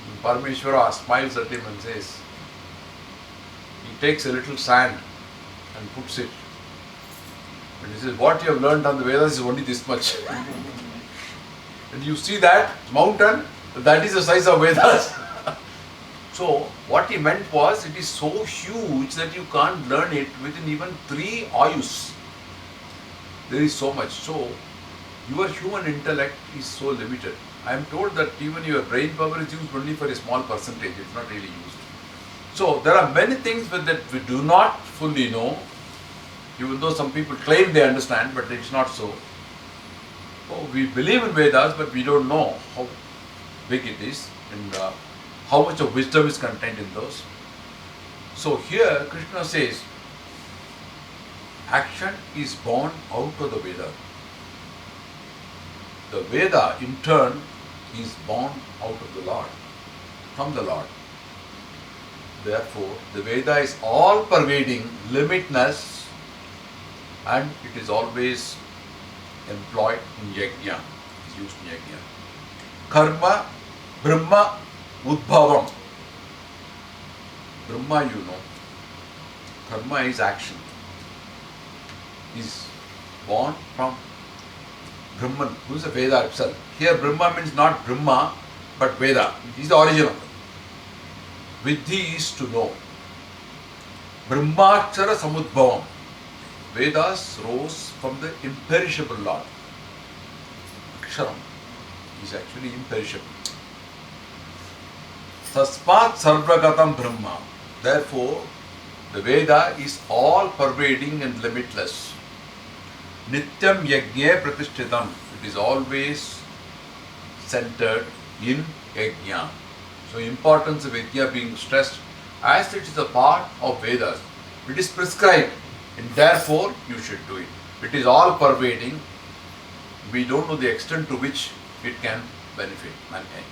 And Parameshwara smiles at him and says, he takes a little sand and puts it. And he says, "What you have learned on the Vedas is only this much." And you see that mountain, that is the size of Vedas. So what he meant was, it is so huge that you can't learn it within even 3 ayus. There is so much. So your human intellect is so limited. I am told that even your brain power is used only for a small percentage. It's not really used. So there are many things that we do not fully know, even though some people claim they understand, but it's not so. We believe in Vedas, but we don't know how big it is and how much of wisdom is contained in those. So here Krishna says, action is born out of the Veda. The Veda in turn is born out of the Lord, from the Lord. Therefore, the Veda is all pervading, limitless, and it is always employed in yajna. It's used in yajna. Karma, Brahma, Udbhavam. Brahma, Karma is action. Is born from Brahman, who is the Veda itself. Here Brahma means not Brahma, but Veda. It is the origin of it. Vidhi is to know. Brahmachara Samudbhavam. Vedas rose from the imperishable Lord. Aksharam is actually imperishable. Tasmat Sarvagatam Brahma. Therefore, the Veda is all pervading and limitless. Nityam Yajna Pratishtitam. It is always centered in Yajna. So, importance of Yajna being stressed as it is a part of Vedas. It is prescribed and therefore you should do it. It is all pervading. We don't know the extent to which it can benefit mankind.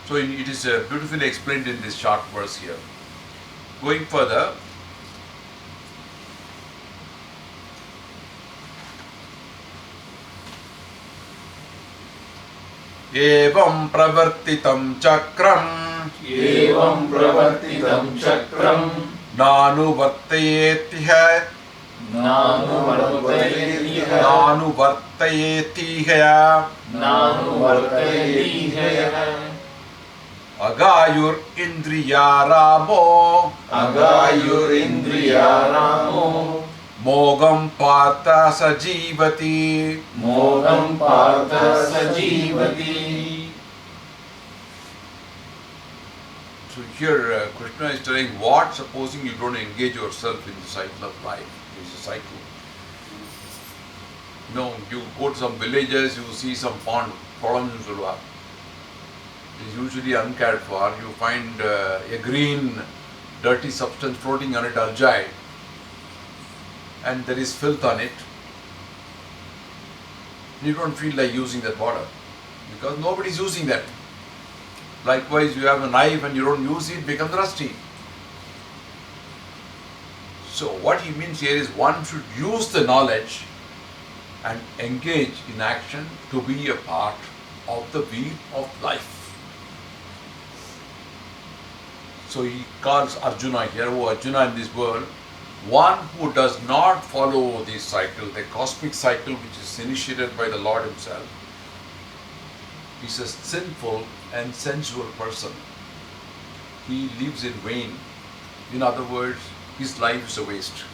So, it is beautifully explained in this short verse here. Going further, evam pravartitam chakram nanu vartayetiha agayur indriyaramo mogam partha sajivati. So here Krishna is telling, what supposing you don't engage yourself in the cycle of life. It's a cycle. You go to some villages, you see some problems. It is usually uncared for. You find a green dirty substance floating on it, algae, and there is filth on it. You don't feel like using that water because nobody is using that. Likewise, you have a knife and you don't use it, it becomes rusty. So what he means here is one should use the knowledge and engage in action to be a part of the wheel of life. So he calls Arjuna here, Arjuna in this world, One who does not follow the cycle, the cosmic cycle which is initiated by the Lord Himself, is a sinful and sensual person. He lives in vain. In other words, his life is a waste.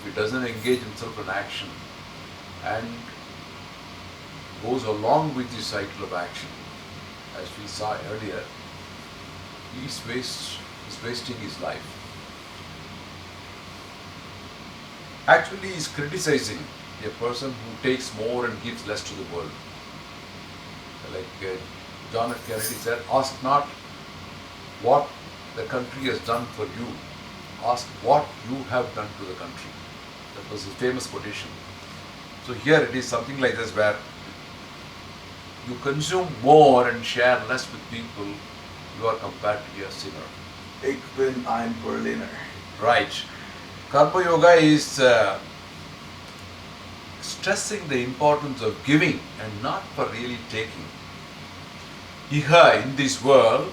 He doesn't engage himself in action and goes along with the cycle of action. As we saw earlier, he's wasting his life. Actually, he's criticizing a person who takes more and gives less to the world. Like John F. Kennedy said, ask not what the country has done for you, ask what you have done to the country. That was his famous quotation. So here it is something like this, where you consume more and share less with people, you are compared to be a sinner. Ik bin ein Berliner. Right. Karma Yoga is stressing the importance of giving and not for really taking. Iha, in this world,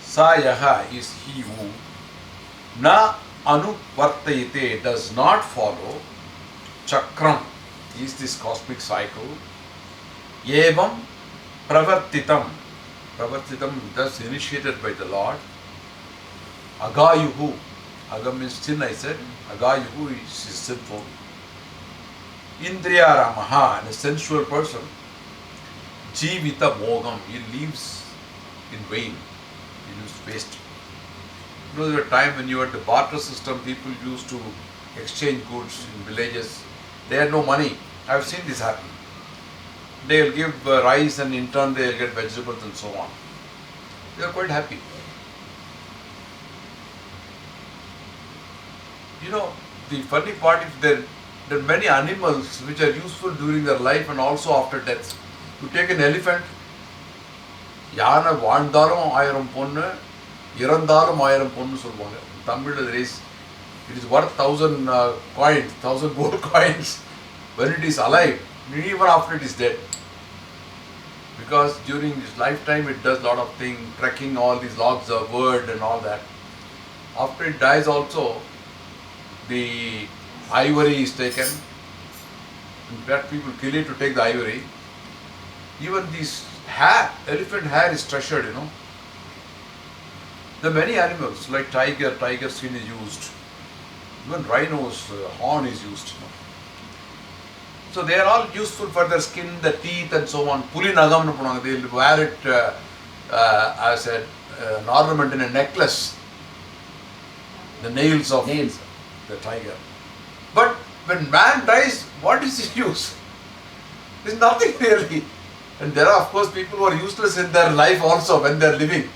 Sayaha is he who na anuvartayate, does not follow chakram, is this cosmic cycle. Evam pravartitam, pravartitam, thus initiated by the Lord. Agayuhu, agam means sin, I said. Agayuhu is sinful. Indriya Ramaha, and a sensual person. Jivita Mogam, he lives in vain, he lives waste. You know, there was a time when you had the barter system, people used to exchange goods in villages. They had no money. I have seen this happen. They will give rice and in turn they will get vegetables and so on. They are quite happy. You know, the funny part is there are many animals which are useful during their life and also after death. You take an elephant, யானை வாழ்ந்தாலும் 1000 பொண்ணு, இறந்தாலும் 1000 பொண்ணு சொல்லுவாங்க. Tamil there is, it is worth 1000 coins, 1000 gold coins when it is alive, even after it is dead. Because during its lifetime it does a lot of things, trekking all these logs of wood and all that. After it dies also, the ivory is taken. In fact, people kill it to take the ivory. Even this hair, elephant hair is treasured, you know. There are many animals like tiger skin is used. Even rhino's horn is used. You know. So they are all useful for their skin, the teeth and so on. Puli nagam, they will wear it as an ornament in a necklace. The nails of the tiger. But when man dies, what is his use? There is nothing really. And there are of course people who are useless in their life also when they are living.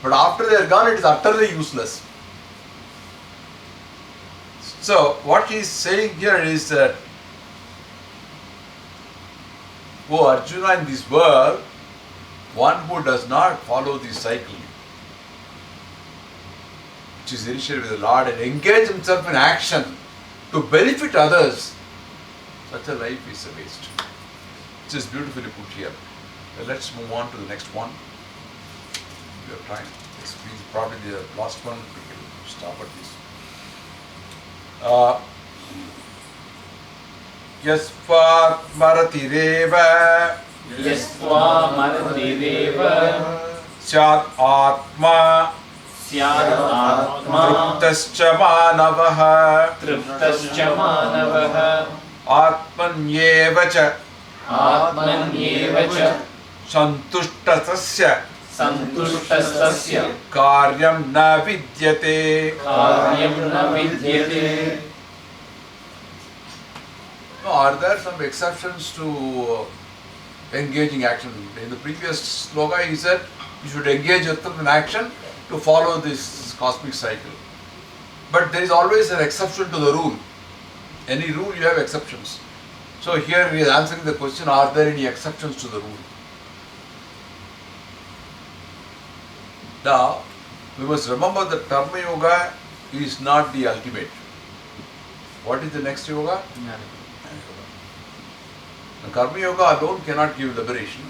But after they are gone, it is utterly useless. So what he is saying here is that, oh Arjuna, in this world, one who does not follow the cycle, which is initiated with the Lord, and engage himself in action to benefit others, such a life is a waste. Which is beautifully put here. Well, let's move on to the next one. We have time. This is probably the last one. We can stop at this. Yasvat maratireva Yasva maratireva Syat atma Syat atma Triptascha manavaha Triptascha manavaha Atmanyevacha Atmanyevacha Santushtasasya Santushtastasya Karyam na vidyate. Karyam na vidyate. No, are there some exceptions to engaging action? In the previous sloka he said you should engage yourself in action to follow this cosmic cycle. But there is always an exception to the rule. Any rule you have exceptions. So here he is answering the question, are there any exceptions to the rule? Now, we must remember that Karma Yoga is not the ultimate. What is the next yoga? The Karma Yoga alone cannot give liberation.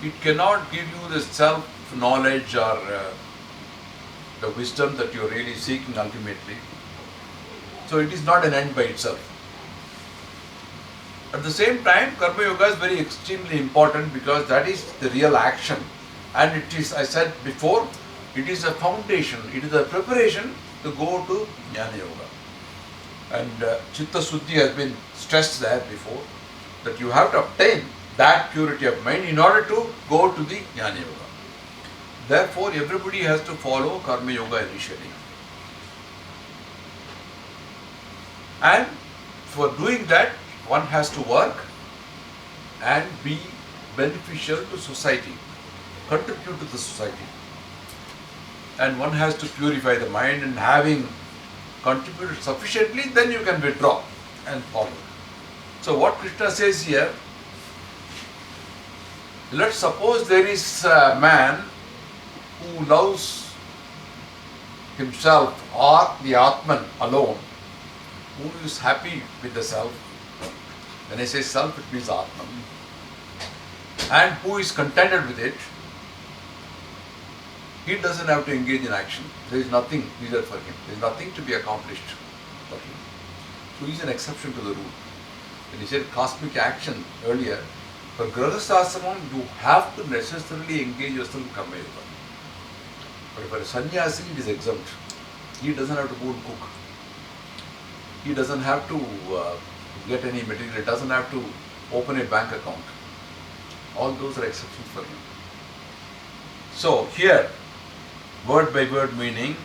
It cannot give you the self knowledge or the wisdom that you are really seeking ultimately. So it is not an end by itself. At the same time, Karma Yoga is very extremely important because that is the real action. And it is, I said before, it is a foundation, it is a preparation to go to Jnana Yoga. And Chitta Suddhi has been stressed there before, that you have to obtain that purity of mind in order to go to the Jnana Yoga. Therefore, everybody has to follow Karma Yoga initially. And for doing that, one has to work and be beneficial to society, contribute to the society. And one has to purify the mind, and having contributed sufficiently, then you can withdraw and follow. So what Krishna says here, let's suppose there is a man who loves himself or the Atman alone, who is happy with the self. When I say self, it means Atman. And who is contented with it, he doesn't have to engage in action. There is nothing needed for him. There is nothing to be accomplished for him. So he is an exception to the rule. When he said cosmic action earlier, for Grihasthasramam, you have to necessarily engage yourself in Karma Yoga. But for a sannyasi, it is exempt. He doesn't have to go and cook. He doesn't have to get any material. He doesn't have to open a bank account. All those are exceptions for him. So here, word by word meaning,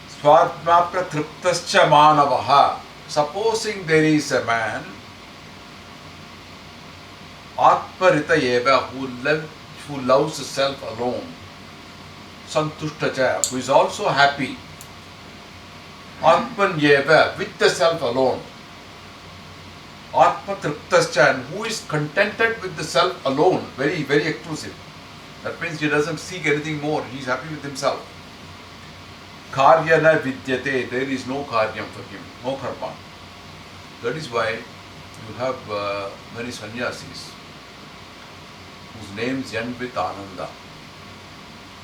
Swartmapra triptascha manavaha. Supposing there is a man, Atmarita eva, who loves self alone, Santushtacha, who is also happy, Atman eva, with the self alone, Atma triptascha, and who is contented with the self alone, very, very exclusive. That means he doesn't seek anything more, he is happy with himself. Karya na vidyate, there is no karyam for him, no karma. That is why you have many sannyasis whose names end with Ananda,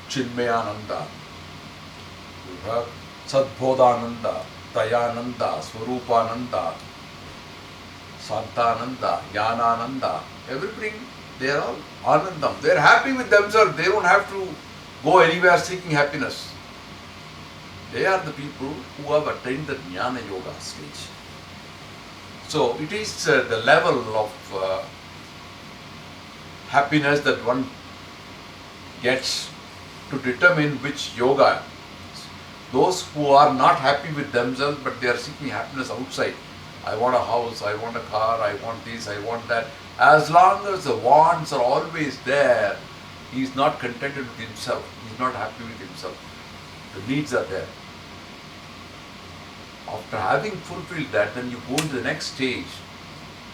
Chinmayananda. You have Sadbodhananda, Dayananda, Swarupananda, Santananda, Jnanananda. Everything, they are all Anandam. They are happy with themselves. They don't have to go anywhere seeking happiness. They are the people who have attained the Jnana Yoga stage. So it is the level of happiness that one gets to determine which yoga. Those who are not happy with themselves but they are seeking happiness outside. I want a house, I want a car, I want this, I want that. As long as the wants are always there, he is not contented with himself. He is not happy with himself. The needs are there. After having fulfilled that, then you go to the next stage.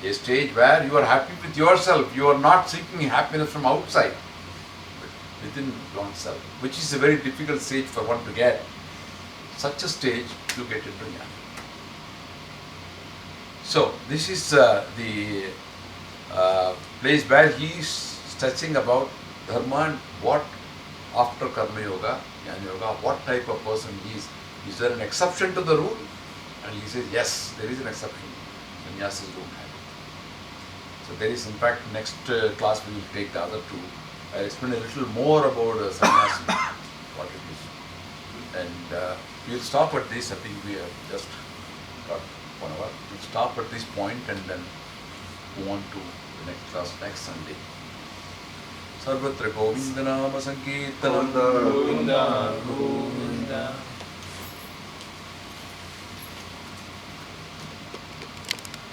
A stage where you are happy with yourself. You are not seeking happiness from outside, but within oneself, which is a very difficult stage for one to get. Such a stage, you get into Jnana. So, this is the place where he is stressing about Dharma and what after Karma Yoga, Jnana Yoga, what type of person he is. Is there an exception to the rule? And he says, yes, there is an exception. Sannyasis don't have it. So there is, in fact, next class we will take the other two. I'll explain a little more about sannyasi, what it is. And we'll stop at this. I think we have just got 1 hour. We'll stop at this point and then go on to the next class next Sunday. Sarvatra Govinda Nama Sankirtanam Govinda